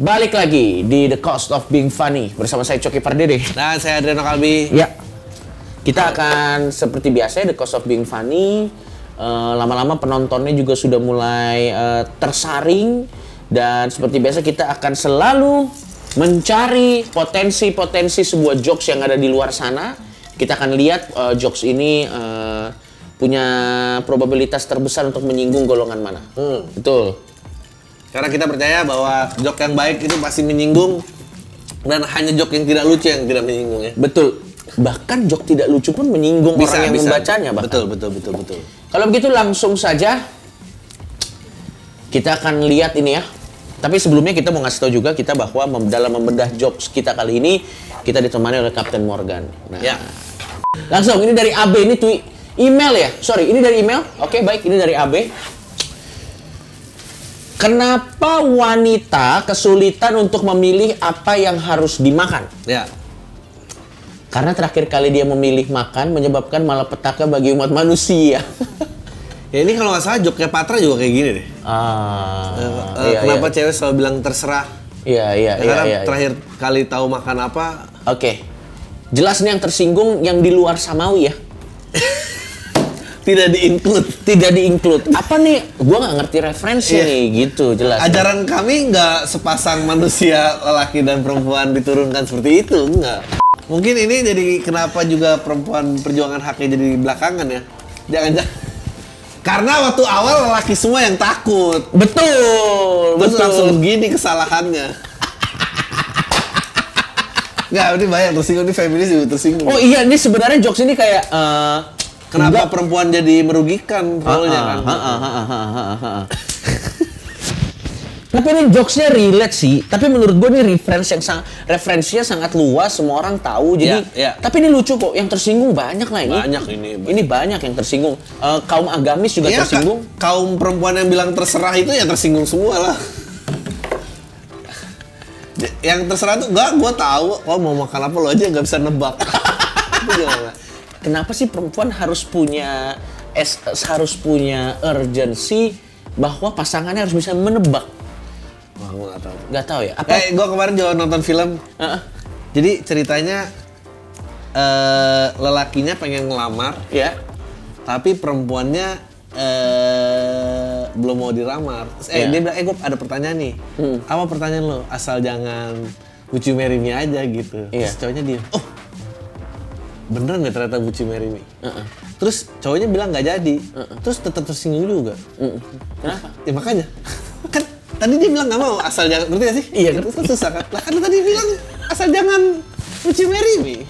Balik lagi di The Cost of Being Funny bersama saya Coki Pardede dan saya Adriano Kalbi. Ya, kita akan seperti biasa The Cost of Being Funny. Lama-lama penontonnya juga sudah mulai tersaring dan seperti biasa kita akan selalu mencari potensi-potensi sebuah jokes yang ada di luar sana. Kita akan lihat jokes ini punya probabilitas terbesar untuk menyinggung golongan mana. Betul. Karena kita percaya bahwa joke yang baik itu pasti menyinggung dan hanya joke yang tidak lucu yang tidak menyinggung ya. Betul. Bahkan joke tidak lucu pun menyinggung orang yang membacanya bahkan. Betul. Kalau begitu langsung saja kita akan lihat ini ya. Tapi sebelumnya kita mau ngasih tahu juga kita bahwa dalam membedah jokes kita kali ini kita ditemani oleh Kapten Morgan. Nah, ya. Langsung ini dari AB ini tweet email ya. Sorry, ini dari email. Oke, baik, ini dari AB. Kenapa wanita kesulitan untuk memilih apa yang harus dimakan? Ya. Karena terakhir kali dia memilih makan menyebabkan malapetaka bagi umat manusia. Ya ini kalau nggak salah joke-nya Patra juga kayak gini deh. Kenapa cewek selalu bilang terserah? Iya. Karena terakhir kali tahu makan apa? Oke. Jelas nih yang tersinggung yang di luar samawi ya. Tidak di-include. Apa nih? Gua nggak ngerti referensi nih, gitu jelas. Ajaran kami nggak sepasang manusia lelaki dan perempuan diturunkan seperti itu, enggak. Mungkin ini jadi kenapa juga perempuan perjuangan haknya jadi belakangan ya. Jangan-jangan. Karena waktu awal lelaki semua yang takut. Betul. Terus langsung begini kesalahannya. Nggak, ini banyak tersinggung, ini feminis juga tersinggung. Oh iya, ini sebenarnya jokes ini kayak kenapa perempuan jadi merugikan role-nya kan? Tapi ini jokesnya relate sih. Tapi menurut gue ini referensinya sangat luas, semua orang tahu. Jadi, tapi ini lucu kok. Yang tersinggung banyak lah ini. Banyak ini. Ini banyak yang tersinggung. Kaum agamis juga tersinggung. Kaum perempuan yang bilang terserah itu ya tersinggung semua lah. Yang terserah tuh enggak, gue tahu. Oh mau makan apa lo aja nggak bisa nebak. Itu gimana? Kenapa sih perempuan harus punya urgensi bahwa pasangannya harus bisa menebak? Wah, gue nggak tahu. Nggak tahu ya? Apa? Gue kemarin juga nonton film. Jadi ceritanya lelakinya pengen ngelamar, ya. Tapi perempuannya belum mau dilamar. Dia bilang, gue ada pertanyaan nih. Apa pertanyaan lo? Asal jangan would you marry me aja gitu. Terus cowoknya dia, oh beneran nggak ternyata would you marry me? Terus cowoknya bilang nggak jadi. Terus tetap tersinggung juga. Kenapa? Ya makanya. Kan tadi dia bilang nggak mau, asal jangan, ngerti gak sih? Iya, itu susah kan? Lah kan tadi bilang asal jangan would you marry me.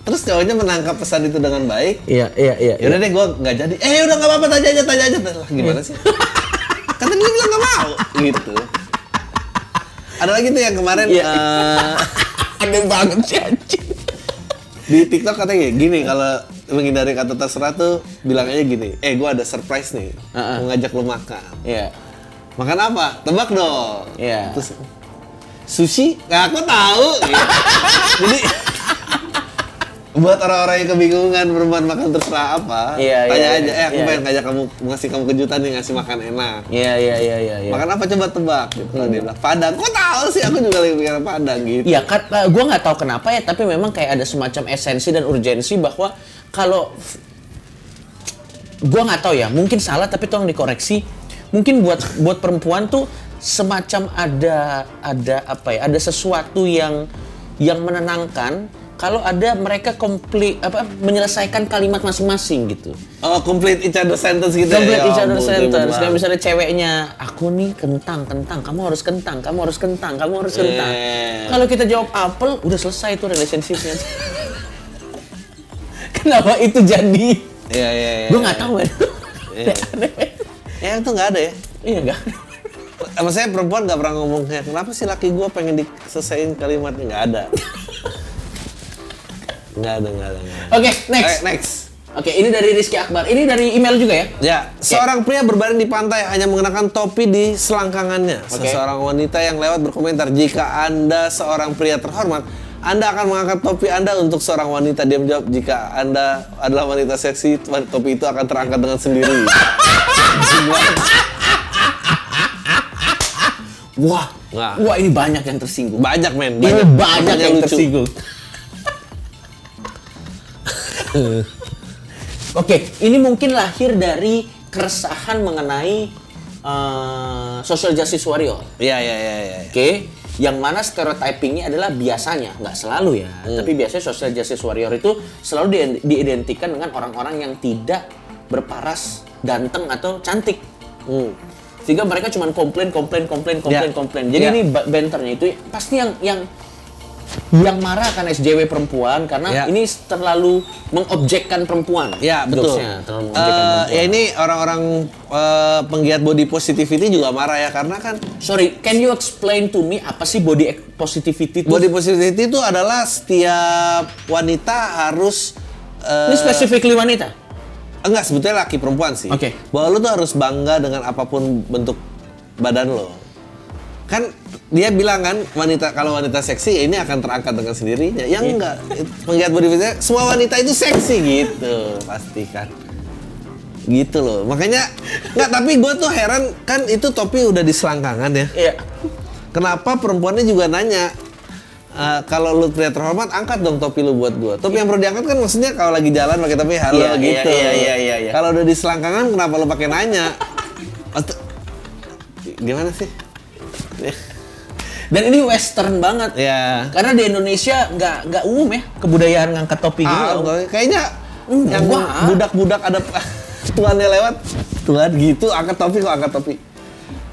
Terus cowoknya menangkap pesan itu dengan baik. Iya. Yaudah deh, gue nggak jadi. Udah nggak apa-apa, tanya aja. Lah gimana sih? Kan tadi dia bilang nggak mau, gitu. Ada lagi tuh yang kemarin. Aneh banget sih anjing. Di TikTok katanya gini, kalau menghindari kata terserah tuh bilang aja gini. Gue ada surprise nih, mau ngajak lu makan. Iya. Makan apa? Tebak dong. Iya. Terus sushi? Nggak, aku tahu. Gitu. Jadi buat orang-orang yang kebingungan perempuan makan terserah apa, tanya aja. Aku pengen ngajak kamu, ngasih kamu kejutan nih, ngasih makan enak. Iya. Makan apa coba tebak? Gitu. Dia bilang Padang. Kok tahu sih? Aku juga lagi pikir Padang gitu. Iya, gue nggak tahu kenapa ya, tapi memang kayak ada semacam esensi dan urgensi bahwa kalau gue nggak tahu ya, mungkin salah tapi tolong dikoreksi. Mungkin buat perempuan tuh semacam ada apa ya? Ada sesuatu yang menenangkan kalau ada mereka menyelesaikan kalimat masing-masing gitu. Oh, complete each other sentence gitu. Complete each other sentence. Kayak misalnya ceweknya, aku nih kentang, kamu harus kentang. Kalau kita jawab apel, udah selesai tuh relationship-nya. Kenapa itu jadi? Iya. Gue nggak tahu kan. Ya itu nggak ada ya? Iya nggak. Maksudnya perempuan nggak pernah ngomong kayak kenapa sih laki gue pengen diselesain kalimatnya, nggak ada. Nggak ada. Oke, next. Oke, ini dari Rizky Akbar. Ini dari email juga ya? Ya, seorang pria berbaring di pantai hanya mengenakan topi di selangkangannya. Seseorang wanita yang lewat berkomentar, jika Anda seorang pria terhormat, Anda akan mengangkat topi Anda untuk seorang wanita. Dia menjawab, jika Anda adalah wanita seksi, topi itu akan terangkat dengan sendiri. Wah, wah ini banyak yang tersinggung. Banyak men, Banyak yang lucu. tersinggung. Oke, ini mungkin lahir dari keresahan mengenai social justice warrior. Iya. Oke, yang mana stereotypingnya adalah biasanya, nggak selalu ya, tapi biasanya social justice warrior itu selalu diidentikan dengan orang-orang yang tidak berparas, ganteng atau cantik. Sehingga mereka cuma komplain. Jadi ini banternya itu pasti yang marah akan SJW perempuan karena ini terlalu mengobjekkan perempuan. Ya, betul. Terlalu mengobjekkan perempuan. Ya ini orang-orang penggiat body positivity juga marah ya karena kan. Sorry, can you explain to me apa sih body positivity itu? Body positivity itu adalah setiap wanita harus ini specifically wanita? Enggak, sebetulnya laki perempuan sih. Oke. Bahwa lu tuh harus bangga dengan apapun bentuk badan lo. Kan dia bilang kan kalau wanita seksi ya ini akan terangkat dengan sendirinya. Yang enggak, penggiat body positivity semua wanita itu seksi gitu, pasti kan. Gitu loh. Makanya enggak, tapi gue tuh heran kan itu topi udah di selangkangan ya. Iya. Kenapa perempuannya juga nanya kalau lu pria terhormat angkat dong topi lu buat gue. Topi yang perlu diangkat kan maksudnya kalau lagi jalan pakai topi halo gitu. Iya. Kalau udah di selangkangan kenapa lu pakai nanya? Gimana sih? Dan ini western banget. Ya. Karena di Indonesia nggak umum ya kebudayaan ngangkat topi gitu. Kayaknya yang budak-budak ada tuannya lewat, tuan gitu angkat topi kok angkat topi.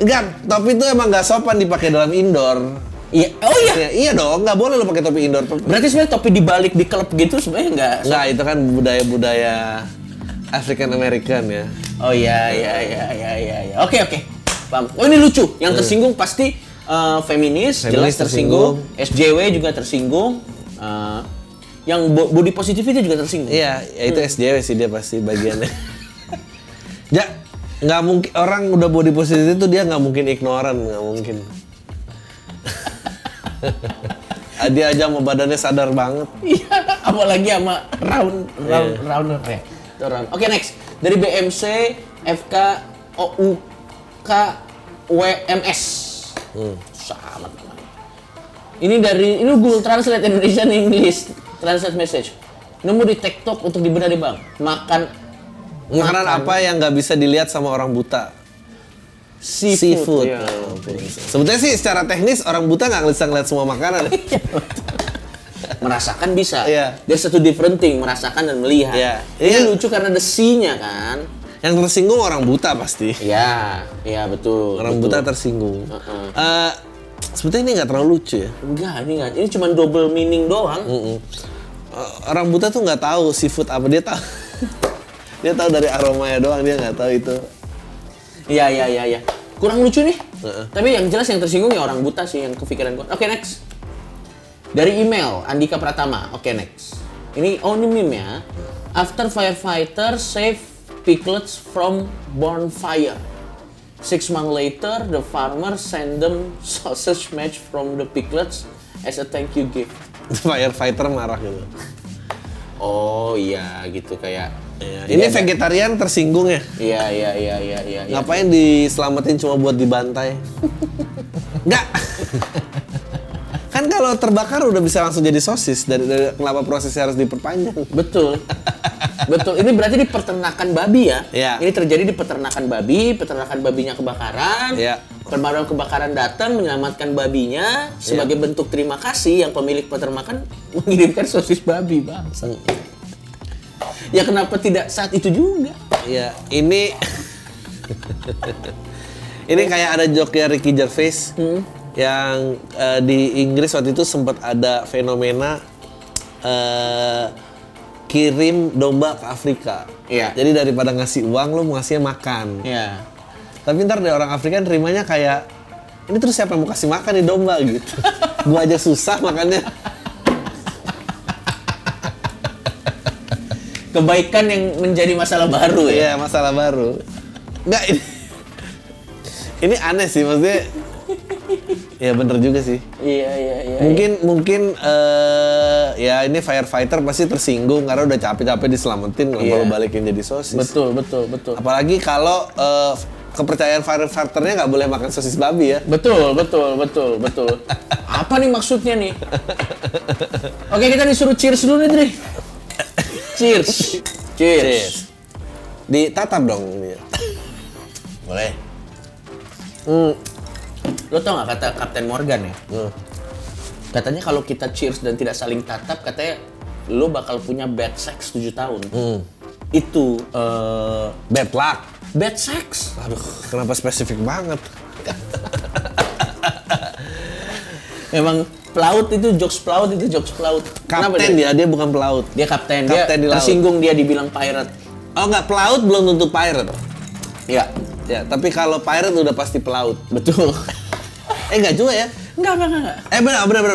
Enggak, topi itu emang nggak sopan dipakai dalam indoor. Iya. Oh iya. Iya dong, nggak boleh lo pakai topi indoor. Berarti sebenarnya topi dibalik di klub gitu sebenarnya nggak? Nggak, itu kan budaya-budaya African American ya. Oh iya. Oke. Paham. Oh ini lucu. Yang tersinggung pasti feminis jelas tersinggung. SJW juga tersinggung. Yang body positivity juga tersinggung. Iya, ya itu SJW sih dia pasti bagiannya. Ya, nggak mungkin orang udah body positivity itu dia nggak mungkin ignoran, nggak mungkin. Dia aja sama badannya sadar banget. Iya, apalagi sama rounder ya. Oke, next. Dari BMC FK OUK WMS. Sama namanya. Ini Google Translate Indonesian English Translate Message. Nemu di TikTok untuk dibedah di Bang. Makanan apa yang nggak bisa dilihat sama orang buta? Seafood. Ya. Sebetulnya sih secara teknis orang buta nggak bisa ngeliat semua makanan. Merasakan bisa. Iya. There's satu different thing, merasakan dan melihat. Iya. Ini lucu karena ada C-nya kan. Yang tersinggung orang buta pasti. Iya betul. Orang buta tersinggung. Sebetulnya ini nggak terlalu lucu ya. Enggak, ini nggak. Ini cuma double meaning doang. Orang buta tuh nggak tahu seafood apa, dia tahu. Dia tahu dari aromanya doang, dia nggak tahu itu. Iya. Kurang lucu nih. Tapi yang jelas yang tersinggung ya orang buta sih yang kepikiran gua. Oke, next. Dari email Andika Pratama. Oke, next. Ini meme ya. After firefighter save piglets from bonfire. 6 months later, the farmer send them sausage match from the piglets as a thank you gift. Firefighter marah gitu. Oh iya, gitu kayak. Ya, ini vegetarian tersinggung ya? Iya. Ngapain diselamatin cuma buat dibantai? Enggak. Kan kalau terbakar udah bisa langsung jadi sosis dari kenapa prosesnya harus diperpanjang? Betul. Ini berarti di peternakan babi ya? Iya. Ini terjadi di peternakan babinya kebakaran. Iya. Pemadam kebakaran datang menyelamatkan babinya sebagai bentuk terima kasih yang pemilik peternakan mengirimkan sosis babi, Bang. Ya kenapa tidak saat itu juga? Ya, ini kayak ada joke-nya Ricky Gervais yang di Inggris waktu itu sempat ada fenomena kirim domba ke Afrika. Iya. Jadi daripada ngasih uang, lo mau ngasihnya makan. Iya. Tapi ntar deh orang Afrika nerimanya kayak, ini terus siapa yang mau kasih makan nih domba gitu. Gua aja susah makannya. Kebaikan yang menjadi masalah baru ya? Iya, masalah baru. Enggak, ini aneh sih, maksudnya. Ya bener juga sih. Iya. Mungkin ya ini firefighter pasti tersinggung karena udah capek-capek diselamatin, nggak perlu balikin jadi sosis. Betul. Apalagi kalau kepercayaan firefighternya nggak boleh makan sosis babi ya. Betul. Apa nih maksudnya nih? Oke, kita disuruh cheers dulu nih, Dri. Cheers. Ditatap dong ini. Boleh. Lo tau nggak kata Kapten Morgan ya? Katanya kalau kita cheers dan tidak saling tatap, katanya lo bakal punya bad sex 7 tahun. Itu Bad luck. bad sex. Aduh, kenapa spesifik banget? Emang pelaut itu jokes pelaut. Kenapa Kapten dia bukan pelaut. Dia kapten Kapten di dia laut. tersinggung dia dibilang pirate. Oh nggak, pelaut belum tentu pirate. Ya, Ya, tapi kalau pirate udah pasti pelaut. betul. Nggak juga ya? Enggak. Benar.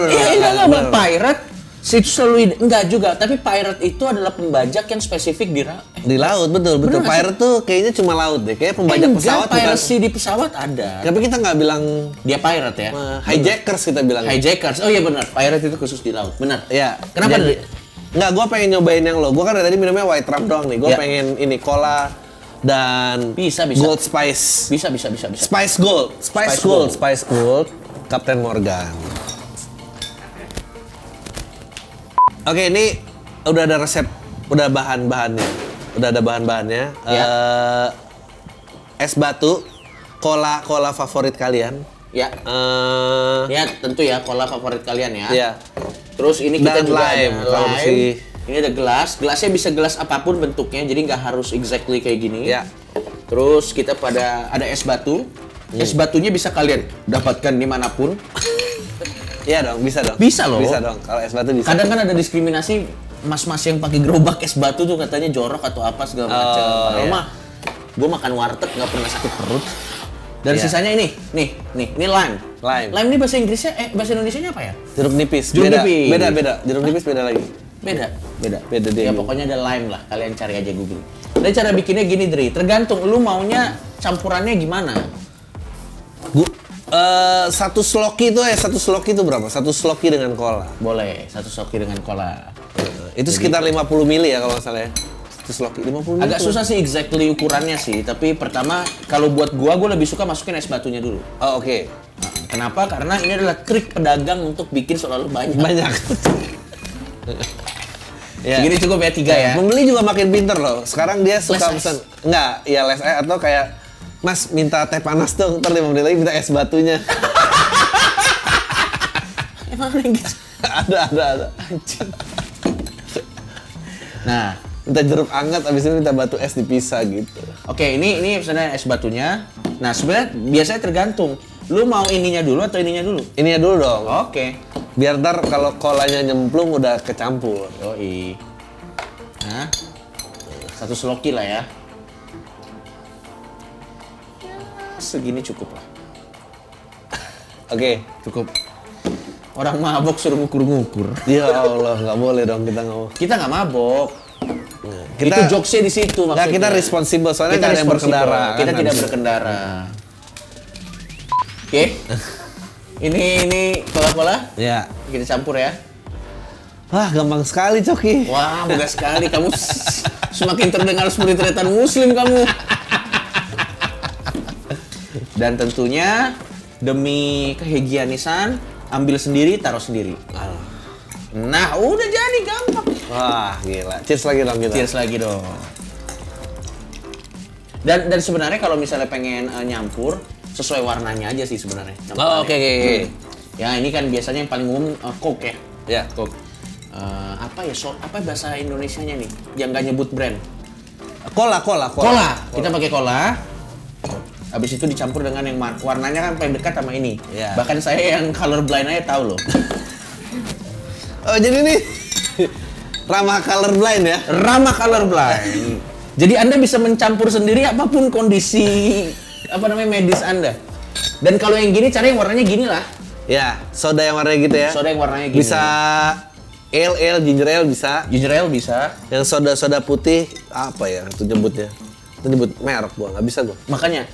Iya, enggak. Pirate itu selalu enggak juga, tapi pirate itu adalah pembajak yang spesifik Di laut, betul. Bener nggak Pirate tuh kayaknya cuma laut deh. Kayak pembajak pesawat bukan. piracy di pesawat ada. Tapi kita nggak bilang Dia pirate ya. hijackers kita bilang. Hijackers. Oh iya benar. Pirate itu khusus di laut. Benar. Iya. Kenapa, Jadi- Dri? Nggak, gue pengen nyobain yang lo. Gue kan dari tadi minumnya white rum doang nih. Gue Ya. pengen ini cola dan Bisa. gold spice. Bisa. Spice gold. Spice gold. Kapten Morgan. Oke, ini udah ada resep, udah bahan-bahannya. Udah ada bahan-bahannya. Ya. Es batu, cola favorit kalian. Ya. Ya tentu ya cola favorit kalian ya. Iya. Terus ini kita Dan juga lime, ada kalau lime. masih- Ini ada gelasnya bisa gelas apapun bentuknya, jadi nggak harus exactly kayak gini. Ya. Terus kita ada es batu. Es batunya bisa kalian dapatkan dimanapun. Iya dong, bisa dong. Bisa loh. Bisa dong, kalau es batu bisa. Kadang kan ada diskriminasi mas-mas yang pakai gerobak es batu tuh katanya jorok atau apa segala macam. Padahal iya. mah gue makan warteg nggak pernah sakit perut. Dan Iya. sisanya ini lime. Lime. Lime ini bahasa Inggrisnya, bahasa Indonesianya apa ya? Jeruk nipis. Jeruk nipis. Beda. Jeruk nipis beda lagi. Beda dia. Ya pokoknya ada lime lah, kalian cari aja Google. Dan cara bikinnya gini, Dri, tergantung lu maunya campurannya gimana. Satu sloki itu berapa? Satu sloki dengan cola. Boleh, satu sloki dengan cola. Itu sekitar 50 mili ya kalau nggak salah ya. Satu sloki 50 mili. Agak susah sih exactly ukurannya sih, tapi pertama kalau buat gua lebih suka masukin es batunya dulu. Oh, oke. Nah, kenapa? Karena ini adalah trik pedagang untuk bikin selalu banyak. Banyak. Ya. Segini cukup ya 3 ya. Pembeli juga makin pinter loh. Sekarang dia suka Less pesan. Enggak, ya less ice atau kayak Mas minta teh panas dong, ntar 5 menit lagi minta es batunya. Emang ada yang gitu? ada. Nah, Minta jeruk hangat, abis itu minta batu es dipisah gitu. oke, ini misalnya es batunya. Nah, sebenarnya biasanya tergantung. Lu mau ininya dulu atau ininya dulu? Ini ya dulu dong. Oke. Biar ntar kalau kolanya nyemplung udah kecampur. Yoi. Nah, satu sloki lah ya. Segini cukup lah. Oke. Cukup. Orang mabok suruh ngukur-ngukur. Ya Allah, nggak boleh dong kita ngomong. Kita nggak mabok. Kita- Itu jokesnya di situ maksudnya. Nggak, kita responsible, soalnya Kita nggak ada yang responsible. berkendara, Kita kan, tidak harus. berkendara. Oke. Ini Coca-Cola. Ya. Kita campur ya. Wah, gampang sekali Coki. Wah, mudah sekali kamu semakin terdengar seperti tretan muslim kamu. Dan tentunya demi kehigienisan, ambil sendiri, taruh sendiri. Nah, udah jadi gampang. Wah, gila. Cheers lagi dong kita. Cheers lagi dong. Dan sebenarnya kalau misalnya pengen nyampur, sesuai warnanya aja sih sebenarnya. Oh, oke. Ya, ini kan biasanya yang paling umum Coke ya. Ya. Coke. Apa bahasa Indonesianya nih? Yang nggak nyebut brand. Cola. Kita pakai cola. Habis itu dicampur dengan yang warnanya kan paling dekat sama ini. Iya. Bahkan saya yang color blind aja tahu loh. Oh, jadi nih ramah colorblind ya? Ramah color blind. Jadi Anda bisa mencampur sendiri apapun kondisi medis Anda. Dan kalau yang gini caranya yang warnanya gini lah. Ya, soda yang warnanya gitu ya. Soda yang warnanya gini. Bisa ale, ginger ale bisa. Ginger ale bisa. Yang soda putih apa ya itu nyebutnya? Itu nyebut merek gua, nggak bisa gua. Makanya.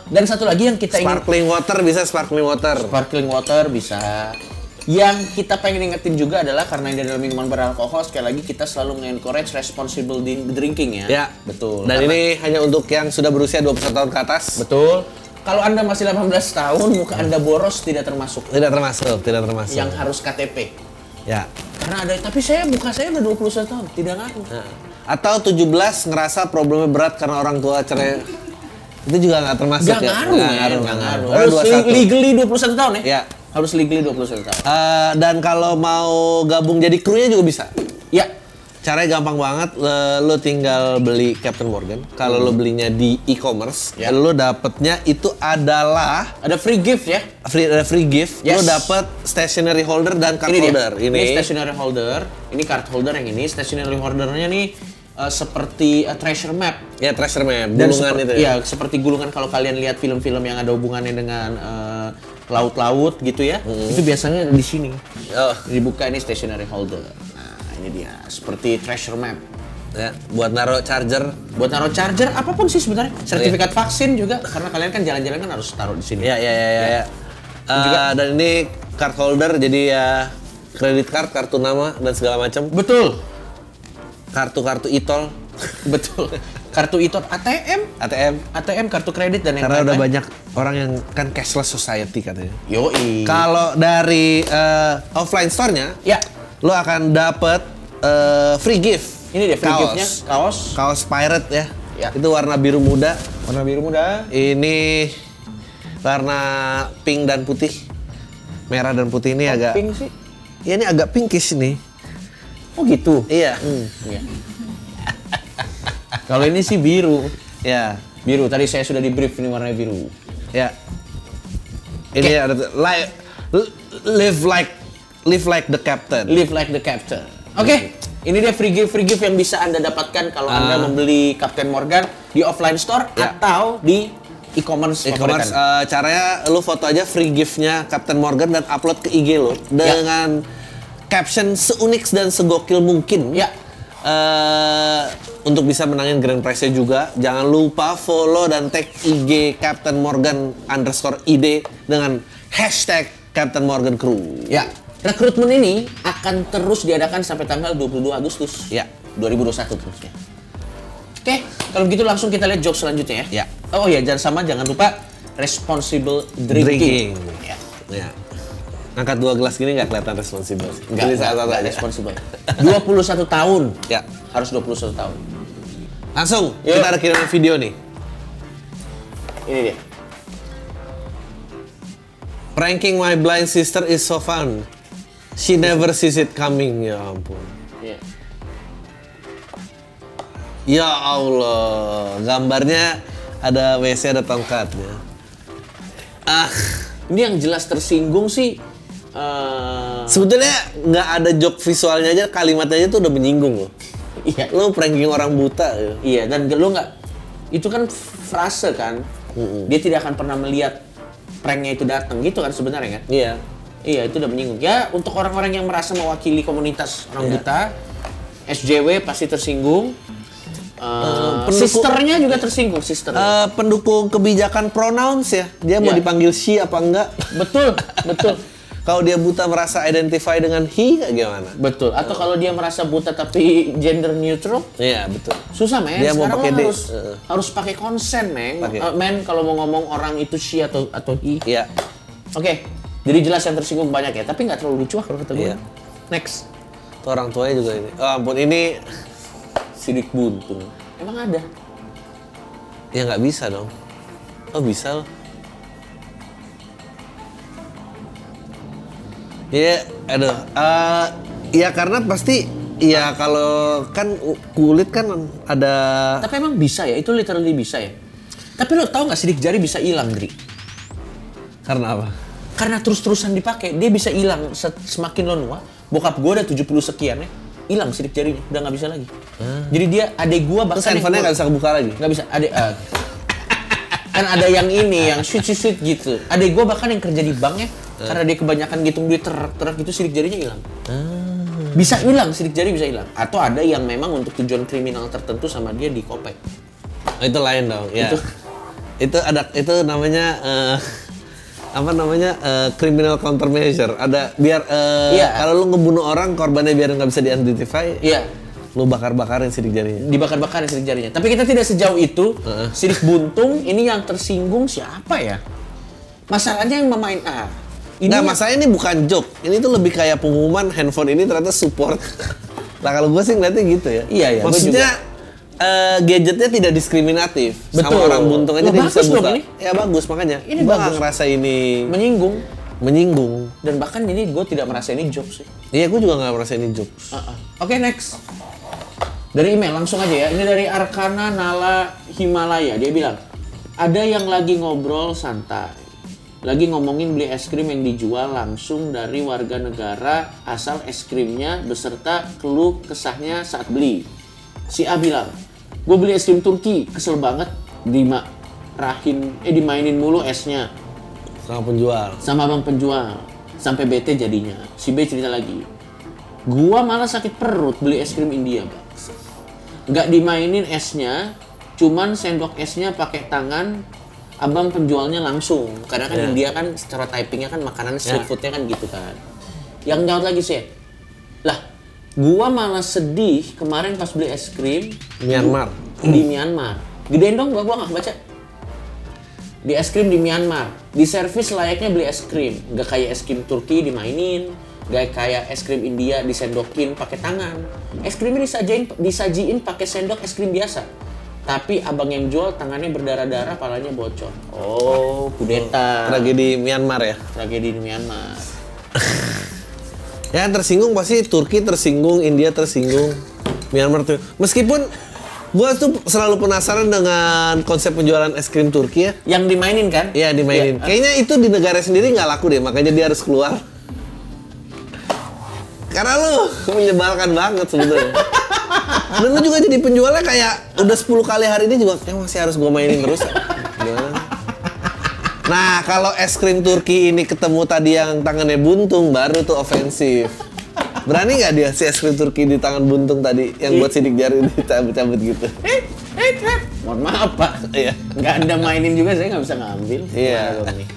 Dan satu lagi yang kita ingin. Sparkling water bisa, sparkling water. Sparkling water bisa. Yang kita pengen ingetin juga adalah karena ini adalah minuman beralkohol, sekali lagi kita selalu nge-encourage responsible drinking ya. Ya, betul. Dan ini hanya untuk yang sudah berusia 21 tahun ke atas. Betul. Kalau Anda masih 18 tahun, muka Anda boros tidak termasuk. Tidak termasuk. Yang harus KTP. Ya. Karena ada, tapi muka saya udah 21 tahun, tidak ngaruh. Nah. Atau 17 ngerasa problemnya berat karena orang tua cerai. Itu juga nggak termasuk nggak ya? Nggak ngaruh. Harus legally 21 tahun ya? Ya. Harus legally 21 tahun. Dan kalau mau gabung jadi krunya juga bisa. Ya. Caranya gampang banget, lo tinggal beli Captain Morgan. Kalau lo belinya di e-commerce, lo dapetnya itu adalah ada free gift ya. Ada free gift. Yes. Lo dapet stationery holder dan card holder. Ini stationery holder, ini card holder yang ini. Stationery holdernya nih seperti treasure map. Ya, treasure map. Gulungan itu ya. Iya, seperti gulungan kalau kalian lihat film-film yang ada hubungannya dengan laut-laut gitu ya. Itu biasanya di sini. Dibuka ini stationery holder. Ini dia, seperti treasure map. Ya, buat naruh charger. Buat naruh charger, apapun sih sebenarnya. Sertifikat vaksin juga, karena kalian kan jalan-jalan kan harus taruh di sini. Ya. Dan ini card holder, jadi ya kredit card, kartu nama, dan segala macam. Betul. Kartu-kartu e-tol. Betul. Kartu e-tol, ATM, kartu kredit dan yang lain-lain. Karena udah banyak orang yang kan cashless society katanya. Yoi. Kalau dari offline store-nya, ya, lo akan dapet free gift. Ini dia free gift-nya, kaos pirate ya. Itu warna biru muda. Ini warna pink dan putih. Merah dan putih ini agak pink sih. Ya, ini agak pinkish nih. Oh gitu. Iya. Iya. Kalau ini sih biru. Ya, biru. Tadi saya sudah di brief ini warnanya biru. Ya. Ini ada live like the captain. Live like the captain. Oke. Ini dia free gift yang bisa Anda dapatkan kalau Anda membeli Captain Morgan di offline store atau di e-commerce. Caranya lu foto aja free gift-nya Captain Morgan dan upload ke IG lo dengan caption seunik dan segokil mungkin. Ya. Untuk bisa menangin grand prize-nya juga, jangan lupa follow dan tag IG Captain Morgan _id dengan hashtag Captain Morgan Crew. Ya. Rekrutmen ini akan terus diadakan sampai tanggal 22 Agustus. Ya. 2021 terusnya. Oke, kalau begitu langsung kita lihat jokes selanjutnya ya. Ya. Oh ya, jangan lupa responsible drinking. Ya. Angkat 2 gelas gini nggak kelihatan responsible. Nggak responsible. 21 tahun. Ya. Harus 21 tahun. Langsung, kita ada kiriman video nih. Ini dia. Pranking my blind sister is so fun. She never sees it coming. Ya ampun. Yeah. Ya Allah, gambarnya ada WC, ada tongkatnya. Ini yang jelas tersinggung sih. Sebetulnya nggak ada joke visualnya aja, kalimatnya aja tuh udah menyinggung loh. Iya. Lo pranking orang buta. Ya. Iya, dan lo nggak. Itu kan frase kan. Dia tidak akan pernah melihat pranknya itu datang gitu kan sebenarnya kan. Iya. Iya, itu udah menyinggung. Ya, untuk orang-orang yang merasa mewakili komunitas orang buta, SJW pasti tersinggung. Sisternya juga tersinggung, pendukung kebijakan pronouns ya. Dia mau dipanggil she apa enggak? Betul. Kalau dia buta merasa identify dengan he, gimana? Betul. Atau kalau dia merasa buta tapi gender neutral? Iya, betul. Susah, men. Dia sekarang mau pakai harus pakai konsen, men. Men, kalau mau ngomong orang itu she atau he. Iya. Oke. Jadi jelas yang tersinggung banyak ya, tapi nggak terlalu lucu kalau kata gue. Iya. Next. Tuh orang tuanya juga ini. Oh ampun, ini sidik buntung. Emang ada? Ya nggak bisa dong. Oh bisa loh. Ya, aduh. Ya karena pasti, ya kalau kan kulit kan ada. Tapi emang bisa ya? Itu literally bisa ya? Tapi lo tau nggak sidik jari bisa hilang, Dri? Karena apa? Karena terus-terusan dipakai, dia bisa hilang semakin lo nua. Bokap gue udah 70 sekian ya, hilang sidik jarinya, udah nggak bisa lagi. Jadi dia adek gue bahkan. Terus handphonenya nggak bisa kebuka lagi? Nggak bisa. Kan ada yang ini, yang shoot gitu. Adek gue bahkan yang kerja di bank ya, karena dia kebanyakan ngitung duit terak gitu, sidik jarinya hilang. Bisa hilang, sidik jari bisa hilang. Atau ada yang memang untuk tujuan kriminal tertentu sama dia dikopek. Itu lain dong. Ya. Itu namanya apa namanya criminal countermeasure. Ada biar Iya. kalau lu ngebunuh orang korbannya biar nggak bisa di-identify. Iya. Lu bakar-bakarin sidik jarinya. Dibakar-bakarin sidik jarinya. Tapi kita tidak sejauh itu. Sidik buntung ini yang tersinggung siapa ya? Masalahnya yang memain Nggak, masalahnya ini bukan joke. Ini tuh lebih kayak pengumuman handphone ini ternyata support. Nah kalau gue sih ngeliatnya gitu ya. Iya, iya, gua Maksudnya gadgetnya tidak diskriminatif. Betul. Sama orang buntung aja Wah, dia bisa bagus dong buka. ini. Ya bagus makanya. Ini Gua bagus. nggak ngerasa ini menyinggung. menyinggung. Dan bahkan ini gue tidak merasa ini joke sih. Iya, gue juga nggak merasa ini jokes. Oke, next. Dari email langsung aja ya. Ini dari Arkana Nala Himalaya. Dia bilang, ada yang lagi ngobrol santai. Lagi ngomongin beli es krim yang dijual langsung dari warga negara asal es krimnya beserta keluh kesahnya saat beli. Si A bilang, gue beli es krim Turki, kesel banget dimainin mulu esnya Sama penjual. sama abang penjual sampai bete jadinya. Si B cerita lagi, gua malah sakit perut beli es krim India, Bang. Nggak dimainin esnya, cuman sendok esnya pakai tangan abang penjualnya langsung. Karena kan Iya. India kan secara typingnya kan makanan street Iya. foodnya kan gitu kan. Yang nyaut lagi sih, lah gua malah sedih kemarin pas beli es krim Myanmar. di Myanmar. Gedein dong, gua nggak baca. Di es krim di Myanmar, di servis layaknya beli es krim, nggak kayak es krim Turki dimainin, nggak kayak es krim India disendokin pakai tangan. Es krimnya disajiin pakai sendok es krim biasa. Tapi abang yang jual tangannya berdarah-darah, palanya bocor. Oh, kudeta. Tragedi Myanmar ya. Tragedi di Myanmar. Ya tersinggung pasti Turki tersinggung, India tersinggung, Myanmar tuh. Meskipun gua tuh selalu penasaran dengan konsep penjualan es krim Turki ya. Yang dimainin kan? Iya dimainin. Kayaknya itu di negara sendiri nggak laku deh, makanya dia harus keluar. Karena lu menyebalkan banget sebetulnya. Dan lu juga jadi penjualnya kayak udah 10 kali hari ini juga kayak masih harus gua mainin terus. Gimana? Nah, kalau es krim Turki ini ketemu tadi yang tangannya buntung, baru tuh ofensif. Berani nggak dia si es krim Turki di tangan buntung tadi yang buat sidik jari dicabut-cabut gitu? Mohon maaf Pak. Iya. Nggak Anda mainin juga saya nggak bisa ngambil. Iya. Gimana dong nih?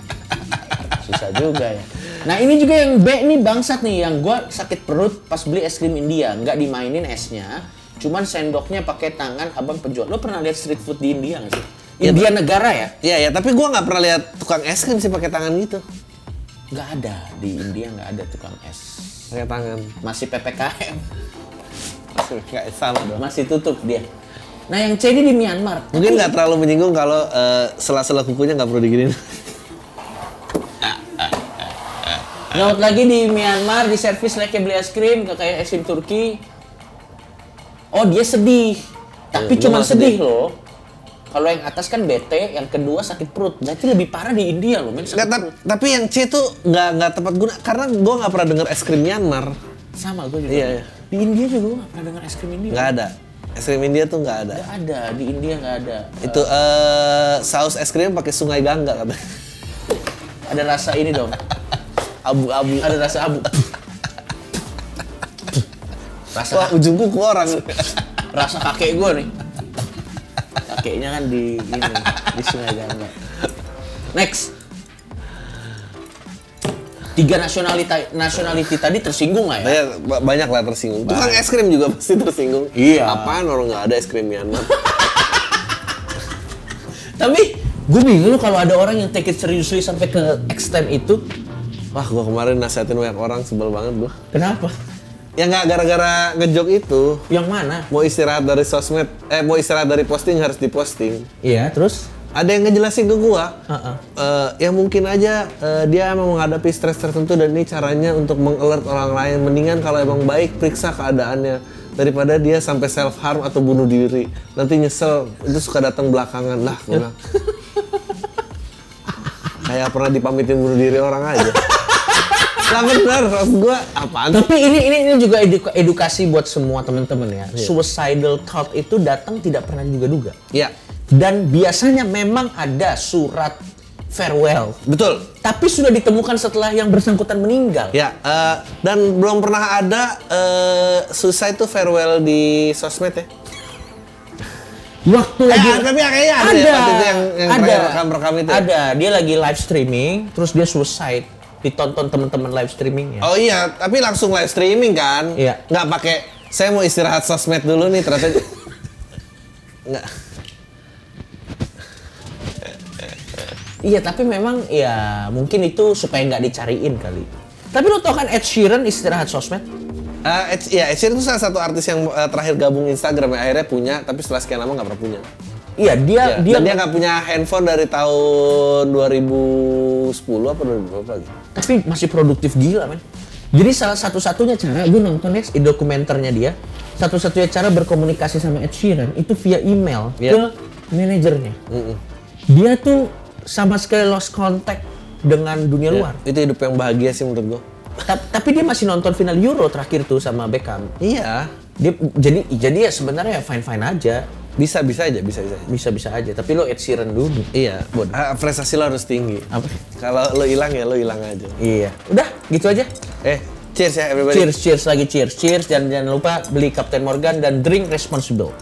Susah juga ya. Nah ini juga yang B nih bangsat nih, yang gua sakit perut pas beli es krim India, nggak dimainin esnya, cuman sendoknya pakai tangan abang penjual. Lo pernah lihat street food di India nggak sih? India negara ya? Iya ya, tapi gua nggak pernah lihat tukang es krim sih pakai tangan gitu. Nggak ada di India, nggak ada tukang es. Pakai tangan. Masih PPKM, Nggak sama dong. masih tutup dia. Nah yang C ini di Myanmar. Mungkin nggak terlalu menyinggung kalau sela-sela kukunya nggak perlu diginiin. Nyaut lagi di Myanmar, di servis layaknya beli es krim, nggak kayak es krim Turki. Oh dia sedih, tapi Dia cuma malah sedih sedih. loh. Kalau yang atas kan bete, yang kedua sakit perut. Berarti lebih parah di India loh, men. Sakit Nggak, perut. tapi yang C tuh nggak tepat guna karena gua nggak pernah denger es krim Myanmar. Sama gue juga. Iya, iya. Di India juga gue nggak pernah dengar es krim India. Nggak ada. Es krim India tuh nggak ada. Nggak ada, di India nggak ada. Itu saus es krim pakai Sungai Gangga katanya. Ada rasa ini dong. Abu-abu. Ada rasa abu. Rasa Wah, ujung kuku orang. rasa kakek gue nih. Kakeknya kan di ini, di Sungai Gangga. Next. 3 nationality tadi tersinggung nggak ya? Ya, banyak lah tersinggung. Tukang es krim juga pasti tersinggung. Iya. Apaan orang nggak ada es krim Myanmar? Tapi gue bingung loh kalau ada orang yang take it seriously sampai ke extent itu. Wah, gua kemarin nasihatin banyak orang, sebel banget gua. Kenapa? Ya nggak gara-gara ngejok itu. Yang mana? Mau istirahat dari sosmed, mau istirahat dari posting harus diposting. Iya, terus? Ada yang ngejelasin ke gua, ya mungkin aja dia emang menghadapi stres tertentu dan ini caranya untuk mengalert orang lain. Mendingan kalau emang baik periksa keadaannya daripada dia sampai self harm atau bunuh diri. Nanti nyesel, itu suka datang belakangan lah. Gua bilang. Kayak pernah dipamitin bunuh diri orang aja. Lah bener, maksud gua apaan? Tapi ini juga edukasi buat semua teman-teman ya. Suicidal thought itu datang tidak pernah diduga-duga. Ya, Dan biasanya memang ada surat farewell. betul. Tapi sudah ditemukan setelah yang bersangkutan meninggal. Ya, dan belum pernah ada suicide itu farewell di sosmed ya. Waktu lagi tapi kayaknya ada ya, waktu itu yang terakhir rekam itu. Ada, dia lagi live streaming, terus dia suicide, ditonton teman-teman live streamingnya. Oh iya, tapi langsung live streaming kan? Iya. Nggak pakai, saya mau istirahat sosmed dulu nih, ternyata nggak. Iya, tapi memang ya mungkin itu supaya nggak dicariin kali. Tapi lo tau kan Ed Sheeran istirahat sosmed? Ed Sheeran itu salah satu artis yang terakhir gabung Instagram ya, akhirnya punya, tapi setelah sekian lama nggak pernah punya. Iya, dia nggak punya handphone dari tahun 2010 apa 2012 lagi. Tapi masih produktif gila, men. Jadi salah satu-satunya cara, gue nonton ya dokumenternya dia, satu-satunya cara berkomunikasi sama Ed Sheeran itu via email ke manajernya. Dia tuh sama sekali lost contact dengan dunia luar. Itu hidup yang bahagia sih menurut gue. Tapi dia masih nonton final Euro terakhir tuh sama Beckham. Iya. Dia jadi ya sebenarnya fine aja. Bisa aja. Tapi lo Ed Sheeran dulu. Iya. Prestasi lo harus tinggi. Apa? Kalau lo hilang ya lo hilang aja. Iya. Udah, gitu aja. Cheers ya everybody. Cheers, cheers, dan jangan lupa beli Captain Morgan dan drink responsible.